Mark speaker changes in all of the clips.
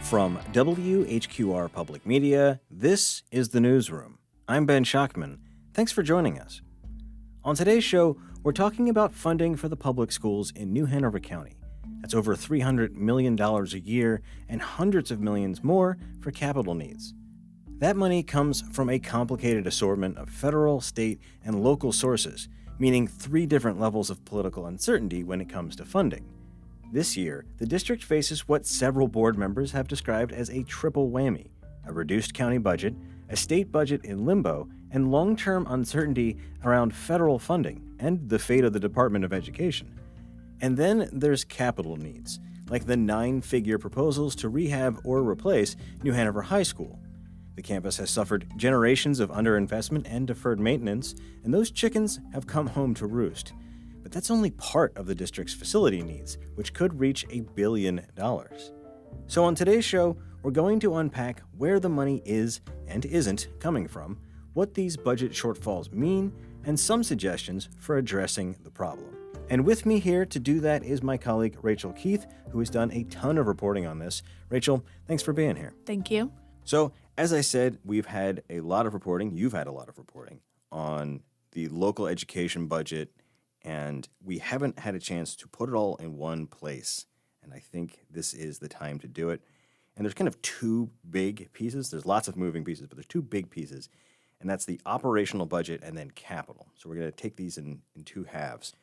Speaker 1: From WHQR Public Media, this is the Newsroom. I'm Ben Schachtman. Thanks for joining us. On today's show, we're talking about funding for the public schools in New Hanover County. That's over $300 million a year and hundreds of millions more for capital needs. That money comes from a complicated assortment of federal, state, and local sources, meaning 3 different levels of political uncertainty when it comes to funding. This year, the district faces what several board members have described as a triple whammy: a reduced county budget, a state budget in limbo, and long-term uncertainty around federal funding and the fate of the Department of Education. And then there's capital needs, like the 9-figure proposals to rehab or replace New Hanover High School. The campus has suffered generations of underinvestment and deferred maintenance, and those chickens have come home to roost. But that's only part of the district's facility needs, which could reach $1 billion. So on today's show, we're going to unpack where the money is and isn't coming from, what these budget shortfalls mean, and some suggestions for addressing the problem. And with me here to do that is my colleague Rachel Keith, who has done a ton of reporting on this. Rachel, thanks for being here.
Speaker 2: Thank you.
Speaker 1: So, as I said, we've had a lot of reporting, you've had a lot of reporting on the local education budget, and we haven't had a chance to put it all in one place. And I think this is the time to do it. And there's kind of 2 big pieces. There's lots of moving pieces, but there's 2 big pieces. And that's the operational budget and then capital. So we're going to take these in 2 halves.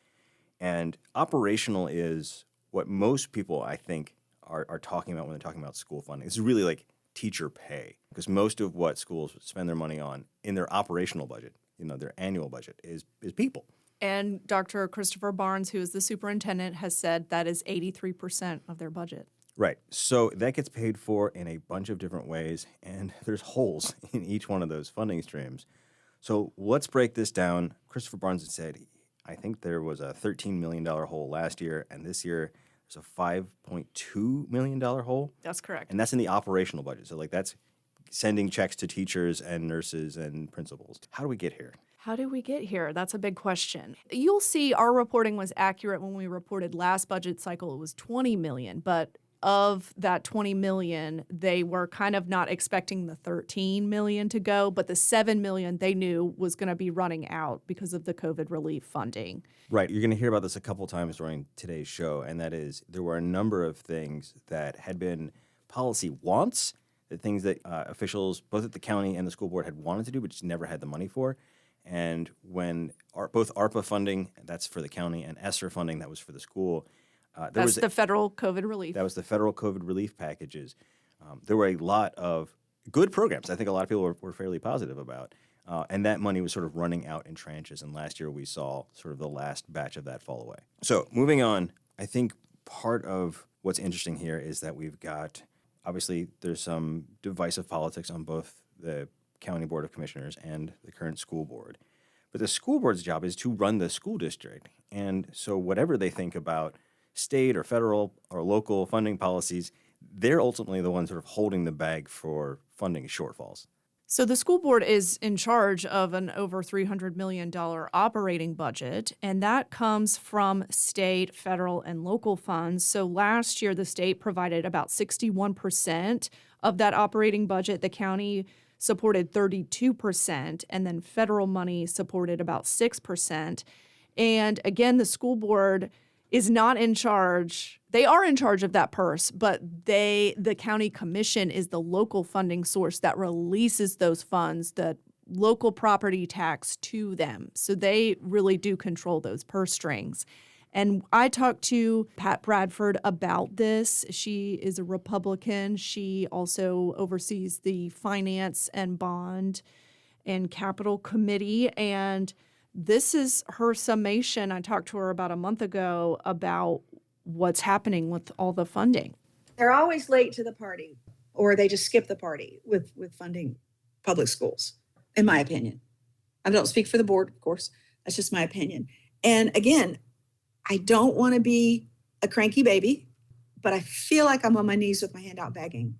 Speaker 1: And operational is what most people, I think, are talking about when they're talking about school funding. It's really like teacher pay, because most of what schools spend their money on in their operational budget, their annual budget, is people.
Speaker 2: And Dr. Christopher Barnes, who is the superintendent, has said that is 83% of their budget.
Speaker 1: Right. So that gets paid for in a bunch of different ways, and there's holes in each one of those funding streams. So let's break this down. Christopher Barnes had said, I think there was a $13 million hole last year, and this year there's a $5.2 million hole.
Speaker 2: That's correct.
Speaker 1: And that's in the operational budget. So that's sending checks to teachers and nurses and principals. How do we get here?
Speaker 2: How did we get here? That's a big question. You'll see our reporting was accurate when we reported last budget cycle. It was $20 million, but of that $20 million, they were kind of not expecting the $13 million to go, but the $7 million they knew was going to be running out because of the COVID relief funding.
Speaker 1: Right. You're going to hear about this a couple times during today's show, and that is there were a number of things that had been policy wants, the things that officials, both at the county and the school board, had wanted to do, but just never had the money for. And when both ARPA funding, that's for the county, and ESSER funding, that was for the school.
Speaker 2: That's the federal COVID relief.
Speaker 1: That was the federal COVID relief packages. There were a lot of good programs I think a lot of people were fairly positive about. And that money was sort of running out in tranches. And last year we saw sort of the last batch of that fall away. So moving on, I think part of what's interesting here is that we've got, obviously, there's some divisive politics on both the County Board of Commissioners and the current school board. But the school board's job is to run the school district. And so whatever they think about state or federal or local funding policies, they're ultimately the ones sort of holding the bag for funding shortfalls.
Speaker 2: So the school board is in charge of an over $300 million operating budget, and that comes from state, federal, and local funds. So last year, the state provided about 61% of that operating budget. The county supported 32%, and then federal money supported about 6%. And again, the school board is not in charge. They are in charge of that purse, but the county commission is the local funding source that releases those funds, the local property tax, to them. So they really do control those purse strings. And I talked to Pat Bradford about this. She is a Republican. She also oversees the Finance and Bond and Capital Committee. And this is her summation. I talked to her about a month ago about what's happening with all the funding.
Speaker 3: They're always late to the party, or they just skip the party with funding public schools, in my opinion. I don't speak for the board, of course. That's just my opinion. And again, I don't want to be a cranky baby, but I feel like I'm on my knees with my hand out begging.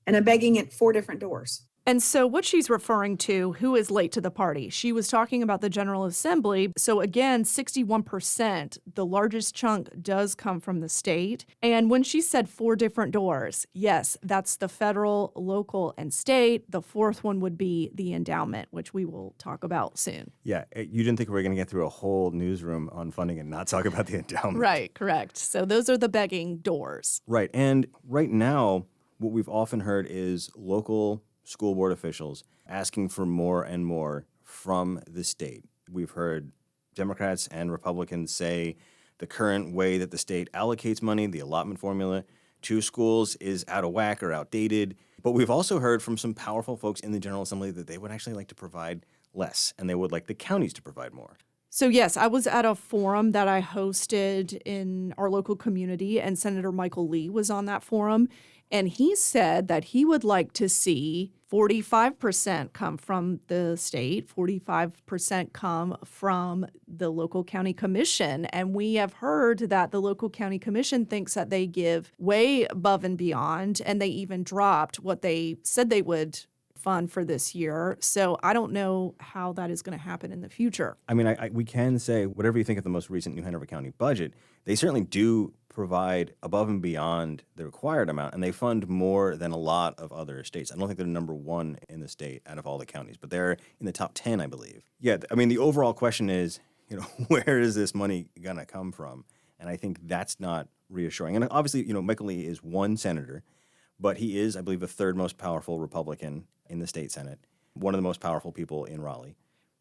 Speaker 3: And I'm begging at 4 different doors.
Speaker 2: And so what she's referring to, who is late to the party? She was talking about the General Assembly. So again, 61%, the largest chunk does come from the state. And when she said 4 different doors, yes, that's the federal, local, and state. The fourth one would be the endowment, which we will talk about soon.
Speaker 1: Yeah, you didn't think we were going to get through a whole newsroom on funding and not talk about the endowment.
Speaker 2: Right, correct. So those are the begging doors.
Speaker 1: Right, and right now, what we've often heard is local school board officials asking for more and more from the state. We've heard Democrats and Republicans say the current way that the state allocates money, the allotment formula to schools, is out of whack or outdated. But we've also heard from some powerful folks in the General Assembly that they would actually like to provide less, and they would like the counties to provide more.
Speaker 2: So yes, I was at a forum that I hosted in our local community, and Senator Michael Lee was on that forum. And he said that he would like to see 45% come from the state, 45% come from the local county commission. And we have heard that the local county commission thinks that they give way above and beyond, and they even dropped what they said they would fund for this year. So I don't know how that is going to happen in the future.
Speaker 1: I mean, we can say whatever you think of the most recent New Hanover County budget, they certainly do provide above and beyond the required amount, and they fund more than a lot of other states. I don't think they're number 1 in the state out of all the counties, but they're in the top 10, I believe. Yeah, I mean, the overall question is, where is this money going to come from? And I think that's not reassuring. And obviously, Michael Lee is one senator, but he is, I believe, the 3rd most powerful Republican in the state Senate, one of the most powerful people in Raleigh.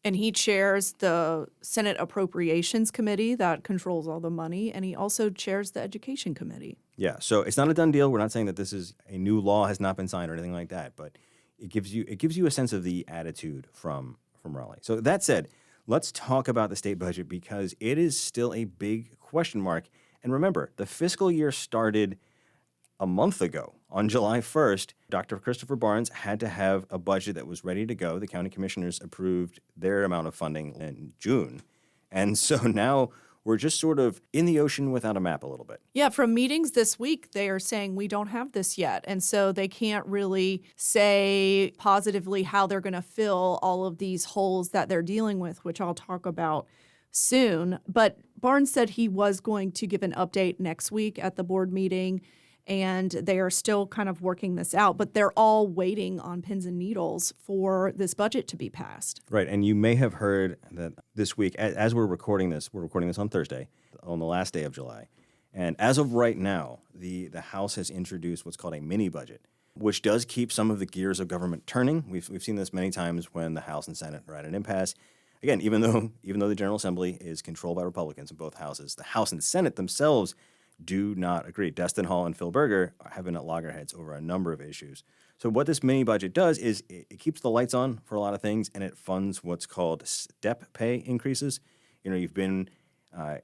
Speaker 2: And he chairs the Senate Appropriations Committee that controls all the money, and he also chairs the Education Committee.
Speaker 1: Yeah, so it's not a done deal. We're not saying that this is a new law has not been signed or anything like that, but it gives you a sense of the attitude from Raleigh. So that said, let's talk about the state budget because it is still a big question mark. And remember, the fiscal year started a month ago. On July 1st, Dr. Christopher Barnes had to have a budget that was ready to go. The county commissioners approved their amount of funding in June. And so now we're just sort of in the ocean without a map a little bit.
Speaker 2: Yeah, from meetings this week, they are saying we don't have this yet. And so they can't really say positively how they're going to fill all of these holes that they're dealing with, which I'll talk about soon. But Barnes said he was going to give an update next week at the board meeting, and they are still kind of working this out, but they're all waiting on pins and needles for this budget to be passed.
Speaker 1: Right, and you may have heard that this week, as we're recording this on Thursday, on the last day of July, and as of right now, the House has introduced what's called a mini budget, which does keep some of the gears of government turning. We've seen this many times when the House and Senate are at an impasse. Again, even though the General Assembly is controlled by Republicans in both houses, the House and Senate themselves do not agree. Destin Hall and Phil Berger have been at loggerheads over a number of issues. So what this mini budget does is it keeps the lights on for a lot of things, and it funds what's called step pay increases. You've been a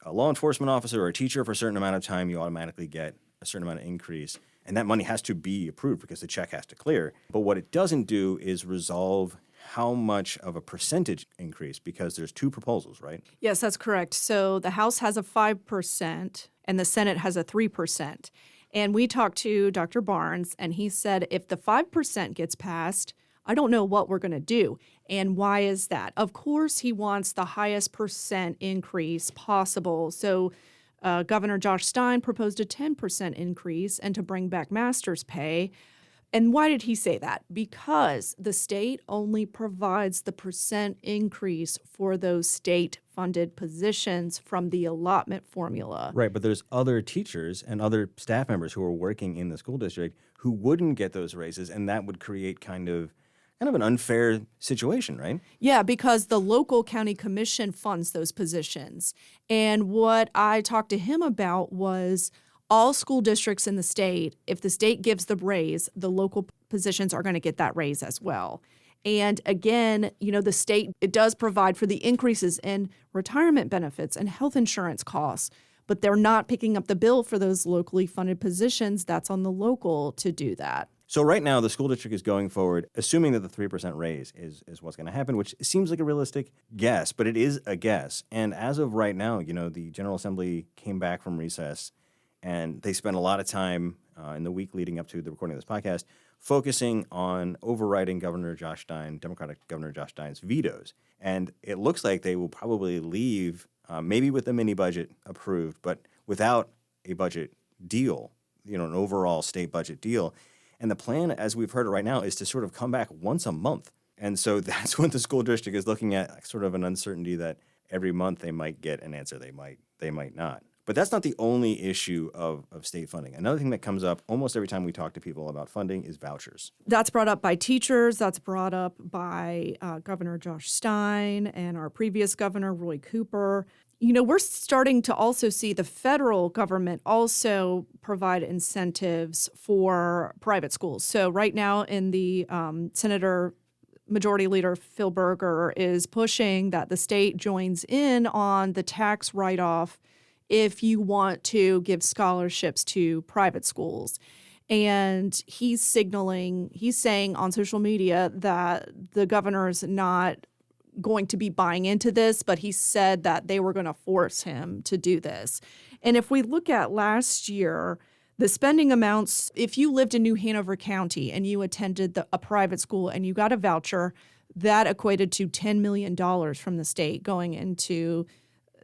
Speaker 1: law enforcement officer or a teacher for a certain amount of time, you automatically get a certain amount of increase, and that money has to be approved because the check has to clear. But what it doesn't do is resolve how much of a percentage increase, because there's 2 proposals, right?
Speaker 2: Yes, that's correct. So the House has a 5% and the Senate has a 3%. And we talked to Dr. Barnes, and he said if the 5% gets passed, I don't know what we're going to do. And why is that? Of course, he wants the highest percent increase possible. So Governor Josh Stein proposed a 10% increase and to bring back master's pay. And why did he say that? Because the state only provides the percent increase for those state-funded positions from the allotment formula.
Speaker 1: Right, but there's other teachers and other staff members who are working in the school district who wouldn't get those raises, and that would create kind of an unfair situation, right?
Speaker 2: Yeah, because the local county commission funds those positions. And what I talked to him about was all school districts in the state, if the state gives the raise, the local positions are going to get that raise as well. And again, the state, it does provide for the increases in retirement benefits and health insurance costs, but they're not picking up the bill for those locally funded positions. That's on the local to do that.
Speaker 1: So right now, the school district is going forward, assuming that the 3% raise is what's going to happen, which seems like a realistic guess, but it is a guess. And as of right now, the General Assembly came back from recess, and they spent a lot of time in the week leading up to the recording of this podcast focusing on overriding Democratic Governor Josh Stein's vetoes. And it looks like they will probably leave, maybe with a mini budget approved, but without a budget deal, an overall state budget deal. And the plan, as we've heard it right now, is to sort of come back once a month. And so that's what the school district is looking at, sort of an uncertainty that every month they might get an answer, they might not. But that's not the only issue of state funding. Another thing that comes up almost every time we talk to people about funding is vouchers.
Speaker 2: That's brought up by teachers. That's brought up by Governor Josh Stein and our previous governor, Roy Cooper. We're starting to also see the federal government also provide incentives for private schools. So right now in the Senator Majority Leader Phil Berger is pushing that the state joins in on the tax write-off if you want to give scholarships to private schools. And he's saying on social media that the governor's not going to be buying into this, but he said that they were going to force him to do this. And if we look at last year, the spending amounts, if you lived in New Hanover County and you attended a private school and you got a voucher, that equated to $10 million from the state going into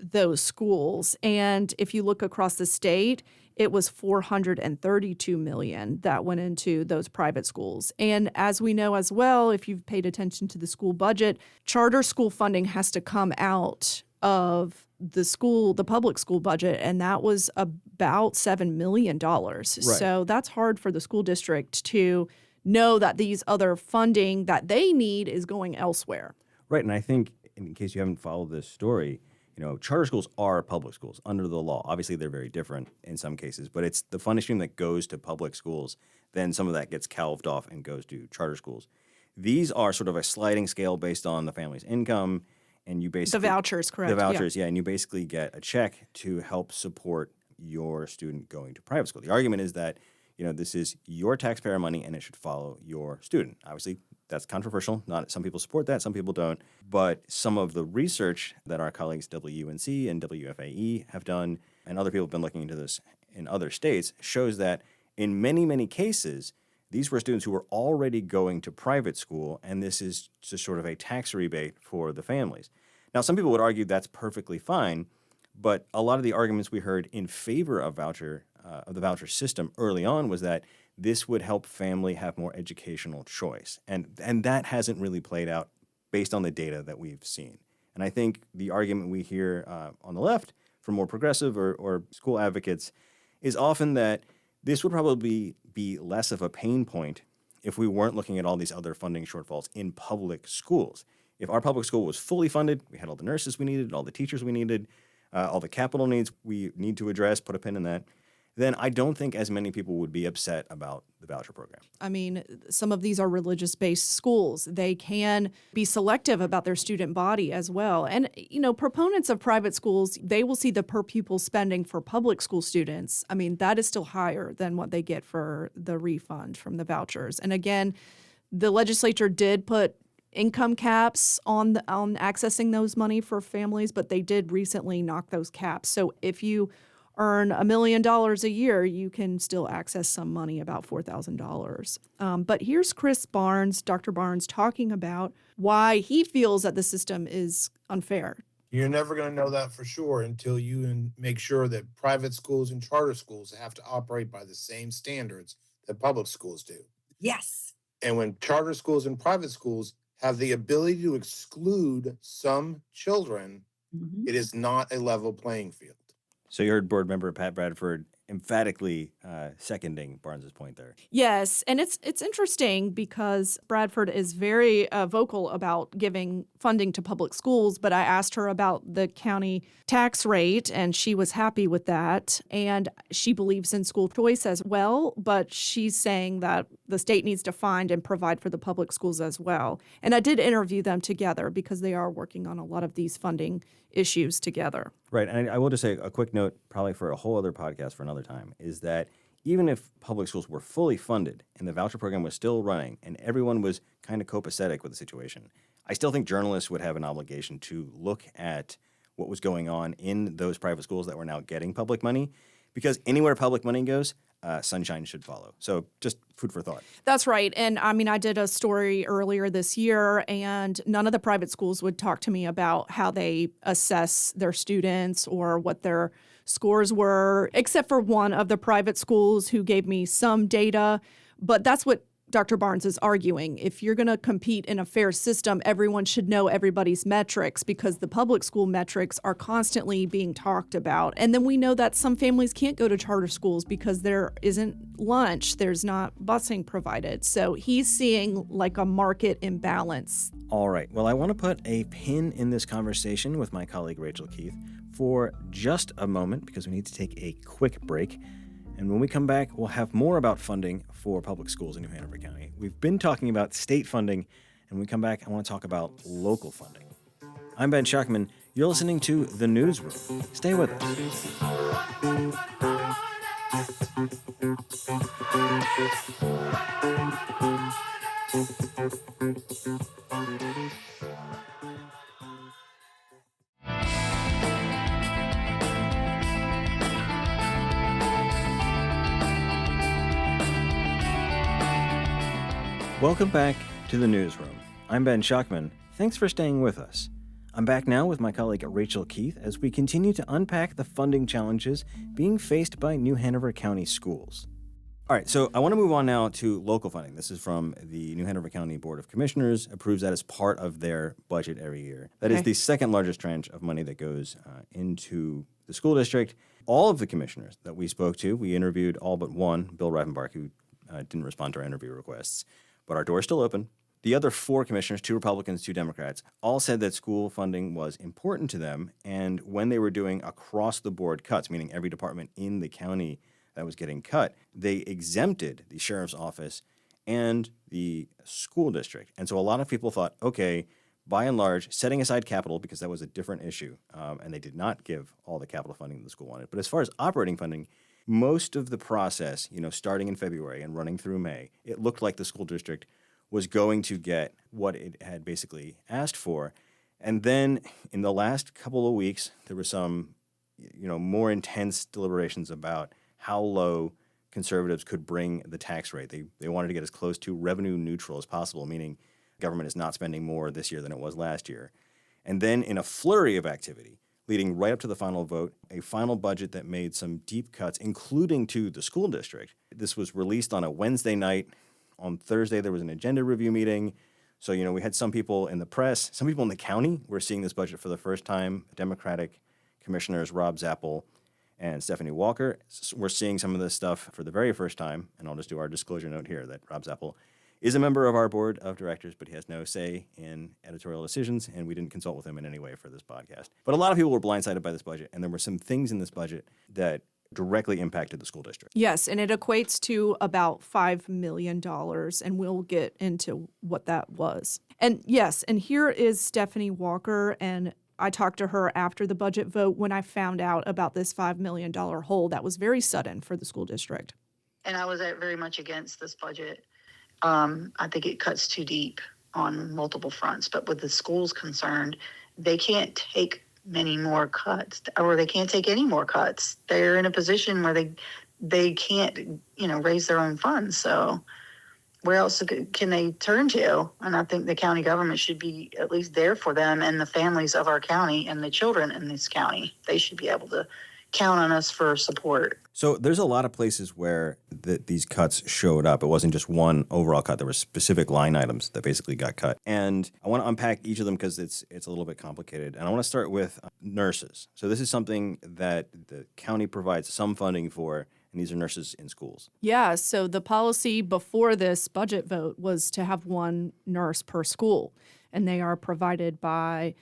Speaker 2: those schools. And if you look across the state, it was $432 million that went into those private schools. And as we know as well, if you've paid attention to the school budget, charter school funding has to come out of the public school budget, and that was about $7 million. Right. So that's hard for the school district to know that these other funding that they need is going elsewhere.
Speaker 1: Right, and I think, in case you haven't followed this story, charter schools are public schools under the law. Obviously, they're very different in some cases, but it's the funding stream that goes to public schools. Then some of that gets calved off and goes to charter schools. These are sort of a sliding scale based on the family's income, and you basically
Speaker 2: the vouchers, correct?
Speaker 1: The vouchers, yeah, and you basically get a check to help support your student going to private school. The argument is that this is your taxpayer money and it should follow your student. Obviously, that's controversial. Some people support that, some people don't. But some of the research that our colleagues WUNC and WFAE have done, and other people have been looking into this in other states, shows that in many, many cases, these were students who were already going to private school, and this is just sort of a tax rebate for the families. Now, some people would argue that's perfectly fine, but a lot of the arguments we heard in favor of the voucher system early on was that this would help family have more educational choice. And that hasn't really played out based on the data that we've seen. And I think the argument we hear on the left from more progressive or school advocates is often that this would probably be less of a pain point if we weren't looking at all these other funding shortfalls in public schools. If our public school was fully funded, we had all the nurses we needed, all the teachers we needed, all the capital needs we need to address, put a pin in that, then I don't think as many people would be upset about the voucher program.
Speaker 2: I mean, some of these are religious-based schools. They can be selective about their student body as well. And, proponents of private schools, they will see the per pupil spending for public school students. I mean, that is still higher than what they get for the refund from the vouchers. And again, the legislature did put income caps on accessing those money for families, but they did recently knock those caps. So if you earn $1 million a year, you can still access some money, about $4,000. But here's Dr. Barnes, talking about why he feels that the system is unfair.
Speaker 4: You're never going to know that for sure until you make sure that private schools and charter schools have to operate by the same standards that public schools do.
Speaker 3: Yes.
Speaker 4: And when charter schools and private schools have the ability to exclude some children, it is not a level playing field.
Speaker 1: So you heard board member Pat Bradford emphatically seconding Barnes's point there.
Speaker 2: Yes, and it's interesting because Bradford is very vocal about giving funding to public schools, but I asked her about the county tax rate, and she was happy with that. And she believes in school choice as well, but she's saying that the state needs to find and provide for the public schools as well. And I did interview them together because they are working on a lot of these funding issues together.
Speaker 1: Right, and I will just say a quick note, probably for a whole other podcast for another time, is that even if public schools were fully funded and the voucher program was still running and everyone was kind of copacetic with the situation, I still think journalists would have an obligation to look at what was going on in those private schools that were now getting public money, because anywhere public money goes, sunshine should follow. So just food for thought.
Speaker 2: That's right. And I mean, I did a story earlier this year, and none of the private schools would talk to me about how they assess their students or what their scores were, except for one of the private schools who gave me some data. But that's what Dr. Barnes is arguing. If you're going to compete in a fair system, everyone should know everybody's metrics, because the public school metrics are constantly being talked about. And then we know that some families can't go to charter schools because there isn't lunch, there's not busing provided. So he's seeing like a market imbalance.
Speaker 1: All right. Well, I want to put a pin in this conversation with my colleague Rachel Keith for just a moment, because we need to take a quick break. And when we come back, we'll have more about funding for public schools in New Hanover County. We've been talking about state funding, and when we come back, I want to talk about local funding. I'm Ben Schachtman. You're listening to The Newsroom. Stay with us. Welcome back to The Newsroom. I'm Ben Schachtman. Thanks for staying with us. I'm back now with my colleague Rachel Keith as we continue to unpack the funding challenges being faced by New Hanover County Schools. All right, so I want to move on now to local funding. This is from the New Hanover County Board of Commissioners, approves that as part of their budget every year. That is the second largest tranche of money that goes into the school district. All of the commissioners that we spoke to, we interviewed all but one, Bill Reifenbach, who didn't respond to our interview requests. But our door is still open. The other four commissioners, 2 Republicans, 2 Democrats, all said that school funding was important to them. And when they were doing across-the-board cuts, meaning every department in the county that was getting cut, they exempted the sheriff's office and the school district. And so a lot of people thought, okay, by and large, setting aside capital, because that was a different issue, and they did not give all the capital funding the school wanted. But as far as operating funding, most of the process, starting in February and running through May, it looked like the school district was going to get what it had basically asked for. And then in the last couple of weeks, there were some, more intense deliberations about how low conservatives could bring the tax rate. They wanted to get as close to revenue neutral as possible, meaning government is not spending more this year than it was last year. And then in a flurry of activity, leading right up to the final vote, a final budget that made some deep cuts, including to the school district. This was released on a Wednesday night. On Thursday, there was an agenda review meeting. So, we had some people in the press, some people in the county were seeing this budget for the first time. Democratic commissioners Rob Zappel and Stephanie Walker were seeing some of this stuff for the very first time. And I'll just do our disclosure note here that Rob Zappel is a member of our board of directors, but he has no say in editorial decisions, and we didn't consult with him in any way for this podcast. But a lot of people were blindsided by this budget, and there were some things in this budget that directly impacted the school district.
Speaker 2: Yes, and it equates to about $5 million, and we'll get into what that was. And yes, and here is Stephanie Walker, and I talked to her after the budget vote when I found out about this $5 million hole that was very sudden for the school district.
Speaker 5: And I was very much against this budget. I think it cuts too deep on multiple fronts. But with the schools concerned, they can't take many more cuts, or they can't take any more cuts. They're in a position where they can't, raise their own funds. So where else can they turn to? And I think the county government should be at least there for them and the families of our county and the children in this county. They should be able to count on us for support.
Speaker 1: So there's a lot of places where these cuts showed up. It wasn't just one overall cut. There were specific line items that basically got cut. And I want to unpack each of them because it's a little bit complicated. And I want to start with nurses. So this is something that the county provides some funding for, and these are nurses in schools.
Speaker 2: Yeah, so the policy before this budget vote was to have one nurse per school, and they are provided by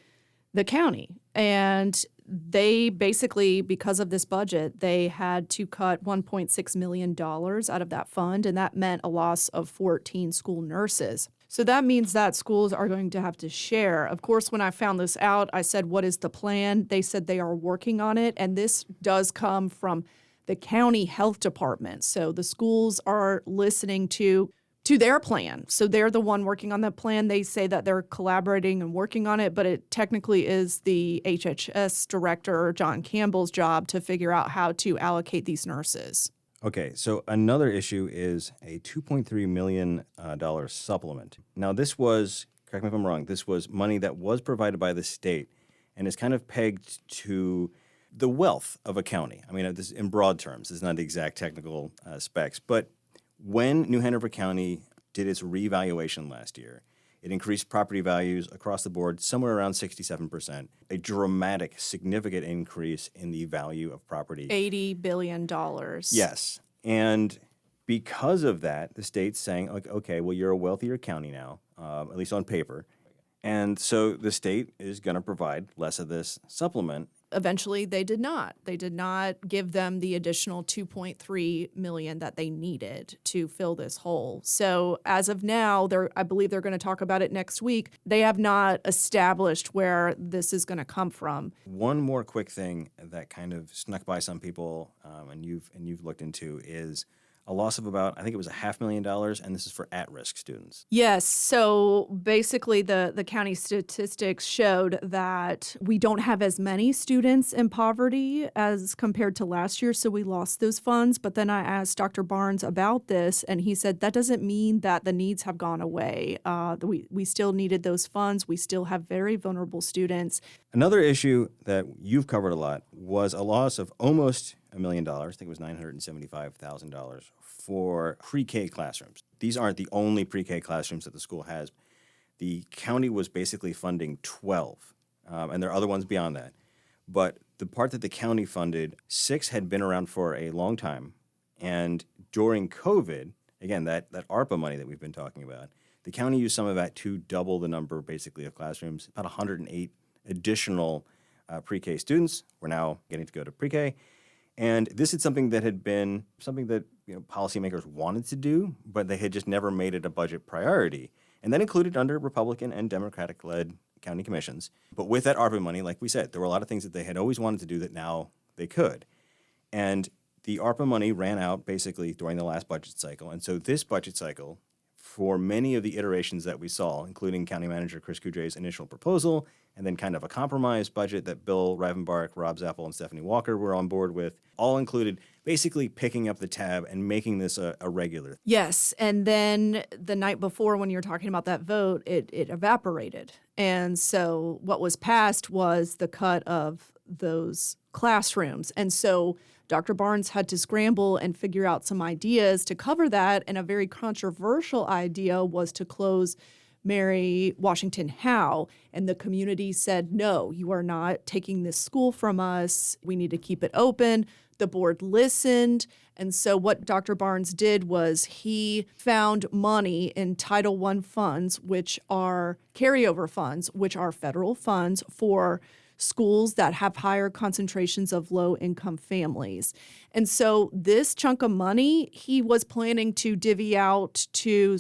Speaker 2: the county. And they basically, because of this budget, they had to cut $1.6 million out of that fund, and that meant a loss of 14 school nurses. So that means that schools are going to have to share. Of course, when I found this out, I said, what is the plan? They said they are working on it, and this does come from the county health department. So the schools are listening to their plan. So they're the one working on that plan. They say that they're collaborating and working on it, but it technically is the HHS director, John Campbell's job to figure out how to allocate these nurses.
Speaker 1: Okay, so another issue is a $2.3 million supplement. Now, this was, correct me if I'm wrong, this was money that was provided by the state and is kind of pegged to the wealth of a county. I mean, this in broad terms. This is not the exact technical specs, but when New Hanover County did its revaluation last year, it increased property values across the board somewhere around 67%, a dramatic, significant increase in the value of property.
Speaker 2: $80 billion.
Speaker 1: Yes. And because of that, the state's saying, like, okay, well, you're a wealthier county now, at least on paper. And so the state is going to provide less of this supplement.
Speaker 2: Eventually, they did not. They did not give them the additional $2.3 million that they needed to fill this hole. So as of now, I believe they're going to talk about it next week. They have not established where this is going to come from.
Speaker 1: One more quick thing that kind of snuck by some people, and you've looked into, is a loss of about, I think it was $500,000, and this is for at-risk students.
Speaker 2: Yes. So basically, the county statistics showed that we don't have as many students in poverty as compared to last year, so we lost those funds. But then I asked Dr. Barnes about this, and he said that doesn't mean that the needs have gone away. We still needed those funds. We still have very vulnerable students.
Speaker 1: Another issue that you've covered a lot was a loss of almost $1 million. I think it was $975,000 for pre-K classrooms. These aren't the only pre-K classrooms that the school has. The county was basically funding 12, and there are other ones beyond that. But the part that the county funded, 6 had been around for a long time. And during COVID, again, that ARPA money that we've been talking about, the county used some of that to double the number, basically, of classrooms. About 108 additional pre-K students were now getting to go to pre-K. And this is something that had been something that policymakers wanted to do, but they had just never made it a budget priority. And that included under Republican and Democratic-led county commissions. But with that ARPA money, like we said, there were a lot of things that they had always wanted to do that now they could. And the ARPA money ran out basically during the last budget cycle. And so this budget cycle, for many of the iterations that we saw, including County Manager Chris Coudre's initial proposal, and then kind of a compromise budget that Bill Rivenbark, Rob Zappel, and Stephanie Walker were on board with, all included basically picking up the tab and making this a regular.
Speaker 2: Yes, and then the night before when you were talking about that vote, it evaporated. And so what was passed was the cut of those classrooms. And so Dr. Barnes had to scramble and figure out some ideas to cover that, and a very controversial idea was to close Mary Washington Howe. And the community said, no, you are not taking this school from us. We need to keep it open. The board listened. And so what Dr. Barnes did was he found money in Title I funds, which are carryover funds, which are federal funds for schools that have higher concentrations of low-income families. And so this chunk of money, he was planning to divvy out to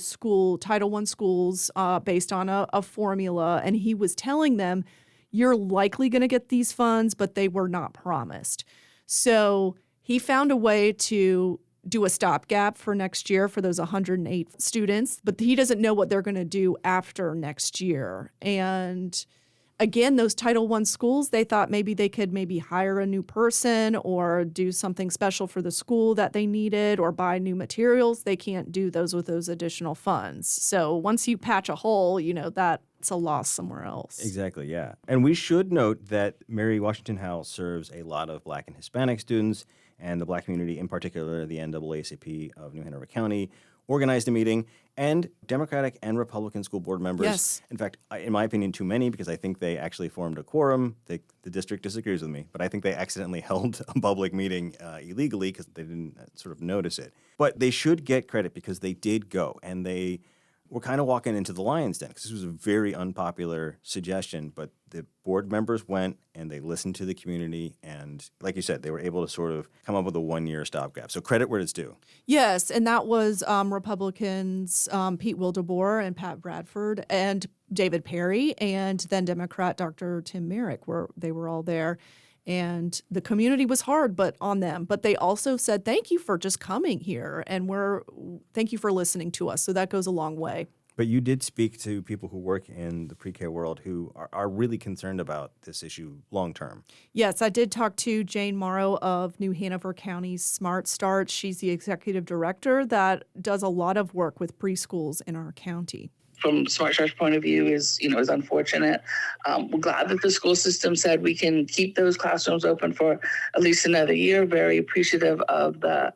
Speaker 2: Title I schools based on a formula. And he was telling them, you're likely going to get these funds, but they were not promised. So he found a way to do a stopgap for next year for those 108 students, but he doesn't know what they're going to do after next year. And again, those Title I schools, they thought maybe they could hire a new person or do something special for the school that they needed or buy new materials. They can't do those with those additional funds. So once you patch a hole, that's a loss somewhere else.
Speaker 1: Exactly, yeah. And we should note that Mary Washington Howe serves a lot of Black and Hispanic students, and the Black community, in particular the NAACP of New Hanover County, organized a meeting, and Democratic and Republican school board members.
Speaker 2: Yes.
Speaker 1: In fact, in my opinion, too many, because I think they actually formed a quorum. The district disagrees with me, but I think they accidentally held a public meeting illegally because they didn't sort of notice it. But they should get credit because they did go, and they were kind of walking into the lion's den because this was a very unpopular suggestion, but the board members went and they listened to the community, and like you said, they were able to sort of come up with a 1-year stopgap. So credit where it's due.
Speaker 2: Yes, and that was Republicans Pete Wildeboer and Pat Bradford and David Perry, and then Democrat Dr. Tim Merrick. They were all there. And the community was hard on them, but they also said, thank you for just coming here, and thank you for listening to us. So that goes a long way.
Speaker 1: But you did speak to people who work in the pre-K world who are really concerned about this issue long term.
Speaker 2: Yes, I did talk to Jane Morrow of New Hanover County's Smart Start. She's the executive director that does a lot of work with preschools in our county.
Speaker 6: From Smart Start's point of view is unfortunate. We're glad that the school system said we can keep those classrooms open for at least another year. Very appreciative of the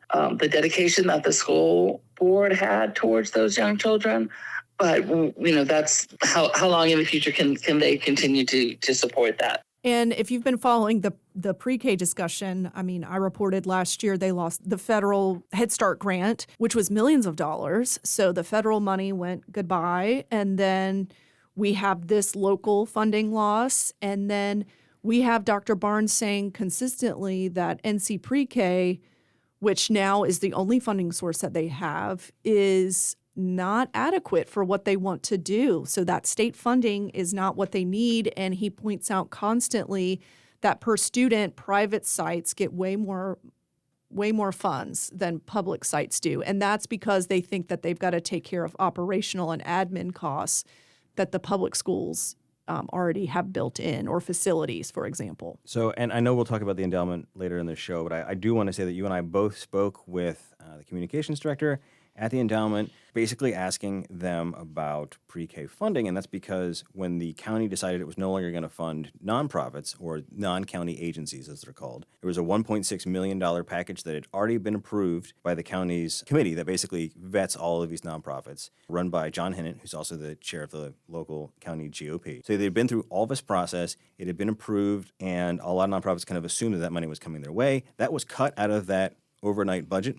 Speaker 6: dedication that the school board had towards those young children. But, that's how long in the future can they continue to support that?
Speaker 2: And if you've been following the pre-K discussion, I reported last year they lost the federal Head Start grant, which was millions of dollars. So the federal money went goodbye. And then we have this local funding loss. And then we have Dr. Barnes saying consistently that NC Pre-K, which now is the only funding source that they have, is not adequate for what they want to do. So that state funding is not what they need. And he points out constantly that per student, private sites get way more funds than public sites do. And that's because they think that they've got to take care of operational and admin costs that the public schools already have built in, or facilities, for example.
Speaker 1: So, and I know we'll talk about the endowment later in the show, but I do want to say that you and I both spoke with the communications director at the endowment, basically asking them about pre-K funding. And that's because when the county decided it was no longer going to fund nonprofits, or non-county agencies as they're called, there was a $1.6 million package that had already been approved by the county's committee that basically vets all of these nonprofits, run by John Hinnant, who's also the chair of the local county GOP. So they'd been through all this process, it had been approved, and a lot of nonprofits kind of assumed that money was coming their way. That was cut out of that overnight budget.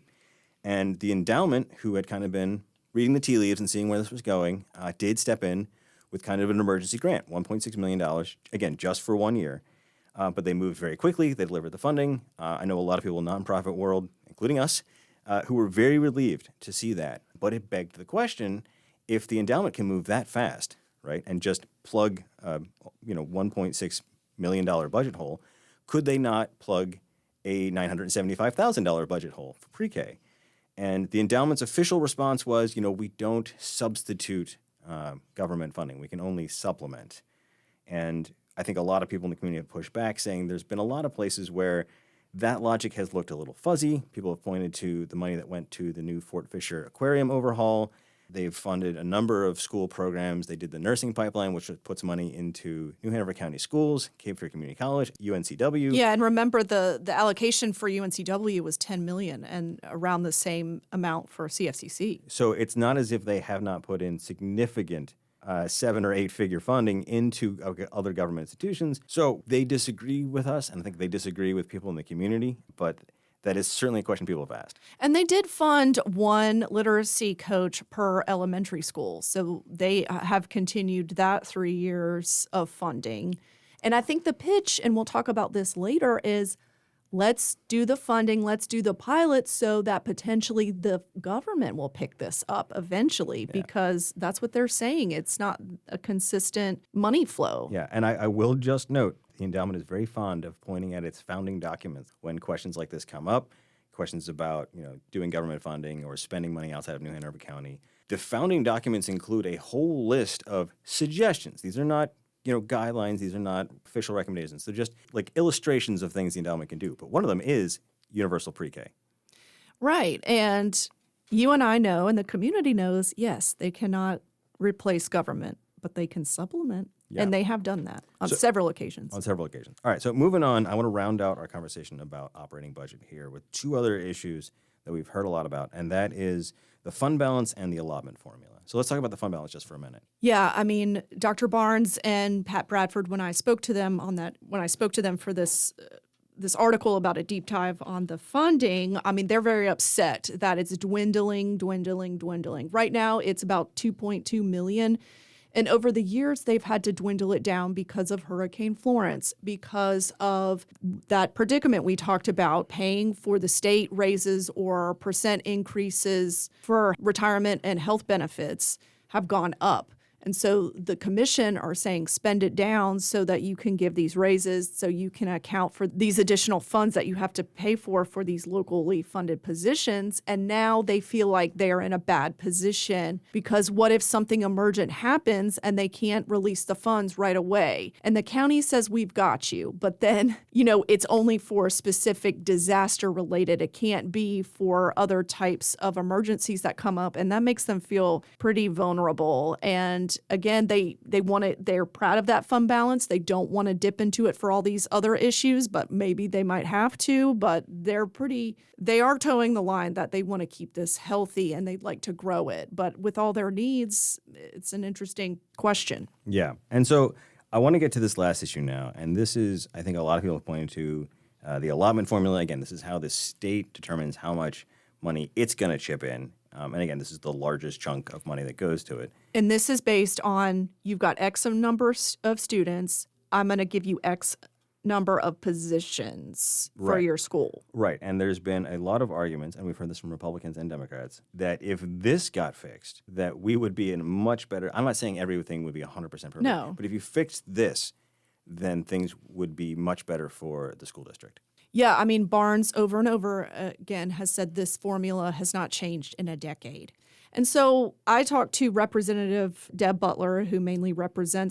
Speaker 1: And the endowment, who had kind of been reading the tea leaves and seeing where this was going, did step in with kind of an emergency grant, $1.6 million, again, just for 1 year. But they moved very quickly. They delivered the funding. I know a lot of people in the nonprofit world, including us, who were very relieved to see that. But it begged the question, if the endowment can move that fast, right, and just plug, $1.6 million budget hole, could they not plug a $975,000 budget hole for pre-K? And the endowment's official response was, we don't substitute government funding. We can only supplement. And I think a lot of people in the community have pushed back, saying there's been a lot of places where that logic has looked a little fuzzy. People have pointed to the money that went to the new Fort Fisher Aquarium overhaul. They've funded a number of school programs. They did the nursing pipeline, which puts money into New Hanover County Schools, Cape Fear Community College, UNCW.
Speaker 2: Yeah, and remember the allocation for UNCW was $10 million, and around the same amount for CFCC.
Speaker 1: So it's not as if they have not put in significant 7 or 8 figure funding into other government institutions. So they disagree with us, and I think they disagree with people in the community, but that is certainly a question people have asked.
Speaker 2: And they did fund one literacy coach per elementary school. So they have continued that 3 years of funding. And I think the pitch, and we'll talk about this later, is let's do the funding, let's do the pilot so that potentially the government will pick this up eventually, because that's what they're saying. It's not a consistent money flow.
Speaker 1: Yeah, and I will just note, the endowment is very fond of pointing at its founding documents when questions like this come up, questions about, doing government funding or spending money outside of New Hanover County. The founding documents include a whole list of suggestions. These are not, guidelines. These are not official recommendations. They're just like illustrations of things the endowment can do. But one of them is universal pre-K.
Speaker 2: Right. And you and I know, and the community knows, yes, they cannot replace government, but they can supplement. Yeah. And they have done that on several occasions.
Speaker 1: On several occasions. All right, so moving on, I want to round out our conversation about operating budget here with 2 other issues that we've heard a lot about, and that is the fund balance and the allotment formula. So let's talk about the fund balance just for a minute.
Speaker 2: Yeah, Dr. Barnes and Pat Bradford, when I spoke to them for this article about a deep dive on the funding, they're very upset that it's dwindling. Right now, it's about $2.2 million. And over the years, they've had to dwindle it down because of Hurricane Florence, because of that predicament we talked about, paying for the state raises or percent increases for retirement and health benefits have gone up. And so the commission are saying spend it down so that you can give these raises, so you can account for these additional funds that you have to pay for these locally funded positions. And now they feel like they're in a bad position because what if something emergent happens and they can't release the funds right away? And the county says, we've got you. But then, it's only for specific disaster related. It can't be for other types of emergencies that come up. And that makes them feel pretty vulnerable. And again, they're proud of that fund balance. They don't want to dip into it for all these other issues, but maybe they might have to. But they are towing the line that they want to keep this healthy and they'd like to grow it. But with all their needs, it's an interesting question.
Speaker 1: Yeah. And so I want to get to this last issue now. And this is, I think a lot of people have pointed to the allotment formula. Again, this is how the state determines how much money it's going to chip in. And again, this is the largest chunk of money that goes to it.
Speaker 2: And this is based on you've got X number of students. I'm going to give you X number of positions for your school.
Speaker 1: Right. And there's been a lot of arguments, and we've heard this from Republicans and Democrats, that if this got fixed, that we would be in much better. I'm not saying everything would be 100% perfect.
Speaker 2: No.
Speaker 1: But if you fixed this, then things would be much better for the school district.
Speaker 2: Yeah, I mean, Barnes over and over again has said this formula has not changed in a decade. And so I talked to Representative Deb Butler, who mainly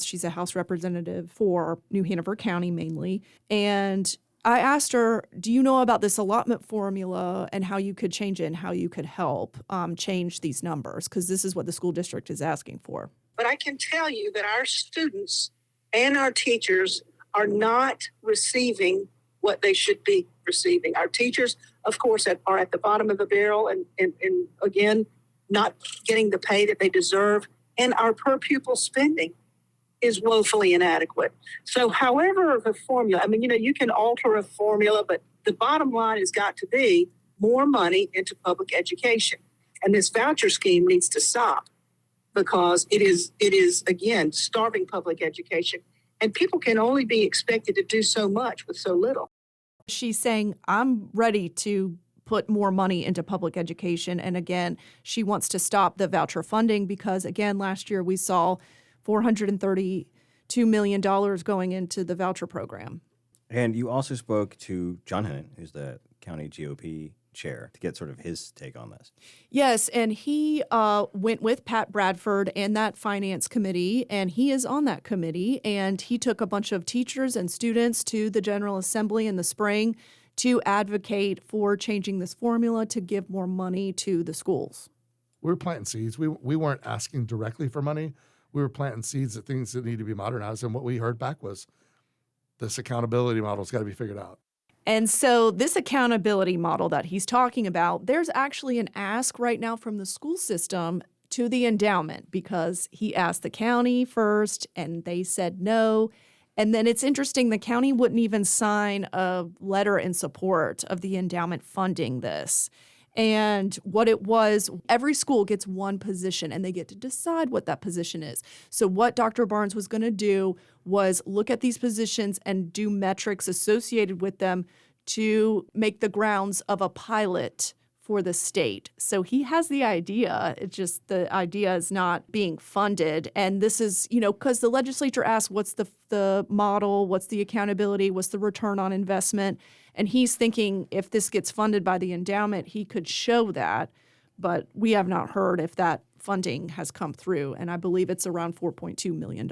Speaker 2: she's a House representative for New Hanover County mainly. And I asked her, do you know about this allotment formula and how you could change it and how you could help change these numbers? Because this is what the school district is asking for.
Speaker 7: But I can tell you that our students and our teachers are not receiving what they should be receiving. Our teachers, of course, are at the bottom of the barrel and again, not getting the pay that they deserve. And our per pupil spending is woefully inadequate. So however the formula, you can alter a formula, but the bottom line has got to be more money into public education. And this voucher scheme needs to stop because it is again, starving public education. And people can only be expected to do so much with so little.
Speaker 2: She's saying, I'm ready to put more money into public education. And again, she wants to stop the voucher funding because, again, last year we saw $432 million going into the voucher program.
Speaker 1: And you also spoke to John Hennon, who's the county GOP chair, to get sort of his take on this.
Speaker 2: Yes, and he went with Pat Bradford and that finance committee, and he is on that committee, and he took a bunch of teachers and students to the General Assembly in the spring to advocate for changing this formula to give more money to the schools.
Speaker 8: We were planting seeds. We weren't asking directly for money. We were planting seeds of things that need to be modernized, and what we heard back was this accountability model's got to be figured out.
Speaker 2: And so this accountability model that he's talking about, there's actually an ask right now from the school system to the endowment because he asked the county first and they said no. And then it's interesting, the county wouldn't even sign a letter in support of the endowment funding this. And what it was, every school gets one position and they get to decide what that position is. So what Dr. Barnes was going to do was look at these positions and do metrics associated with them to make the grounds of a pilot for the state. So he has the idea. It's just the idea is not being funded. And this is, because the legislature asked, what's the model? What's the accountability? What's the return on investment? And he's thinking if this gets funded by the endowment, he could show that. But we have not heard if that funding has come through. And I believe it's around $4.2 million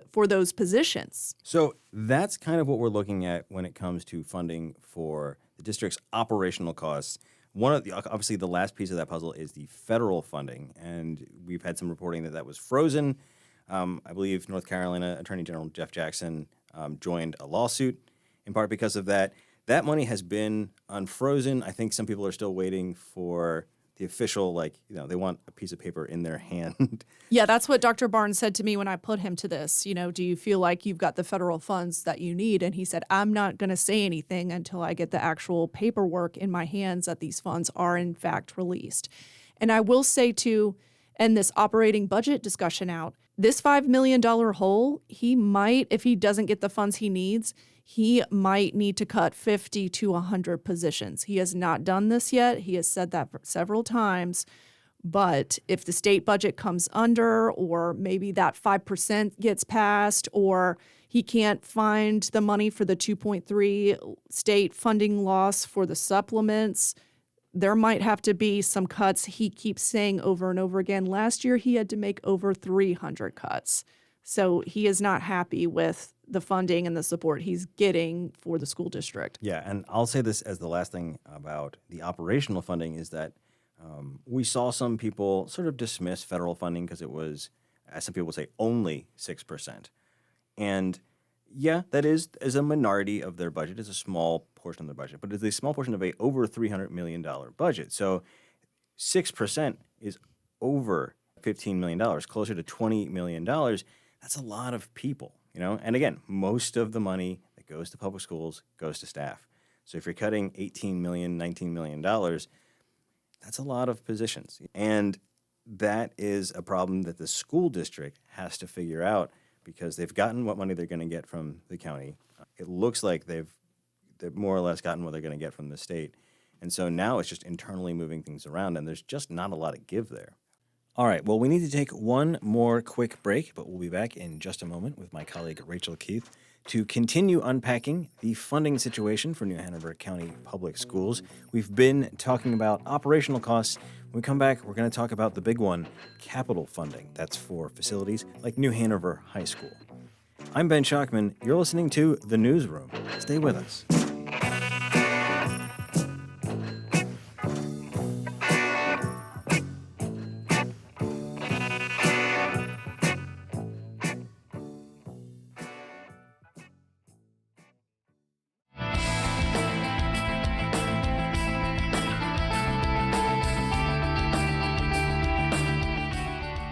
Speaker 2: for those positions.
Speaker 1: So that's kind of what we're looking at when it comes to funding for the district's operational costs. Obviously, the last piece of that puzzle is the federal funding, and we've had some reporting that was frozen. I believe North Carolina Attorney General Jeff Jackson joined a lawsuit in part because of that. That money has been unfrozen. I think some people are still waiting for the official, they want a piece of paper in their hand.
Speaker 2: Yeah, that's what Dr. Barnes said to me when I put him to this. Do you feel like you've got the federal funds that you need? And he said, I'm not going to say anything until I get the actual paperwork in my hands that these funds are in fact released. And I will say to end this operating budget discussion out, this $5 million hole, he might, if he doesn't get the funds he needs, he might need to cut 50 to 100 positions. He has not done this yet. He has said that several times. But if the state budget comes under, or maybe that 5% gets passed, or he can't find the money for the 2.3 state funding loss for the supplements, there might have to be some cuts. He keeps saying over and over again, last year he had to make over 300 cuts. So he is not happy with the funding and the support he's getting for the school district.
Speaker 1: Yeah, and I'll say this as the last thing about the operational funding is that we saw some people sort of dismiss federal funding because it was, as some people would say, only 6%. And yeah, that is a minority of their budget. It's a small portion of their budget, but it's a small portion of a over $300 million budget. So 6% is over $15 million, closer to $20 million. That's a lot of people, you know? And again, most of the money that goes to public schools goes to staff. So if you're cutting $18 million, $19 million, that's a lot of positions. And that is a problem that the school district has to figure out because they've gotten what money they're going to get from the county. It looks like they've more or less gotten what they're going to get from the state. And so now it's just internally moving things around, and there's just not a lot of give there. All right, well, we need to take one more quick break, but we'll be back in just a moment with my colleague Rachel Keith to continue unpacking the funding situation for New Hanover County Public Schools. We've been talking about operational costs. When we come back, we're going to talk about the big one, capital funding. That's for facilities like New Hanover High School. I'm Ben Schachtman. You're listening to The Newsroom. Stay with us.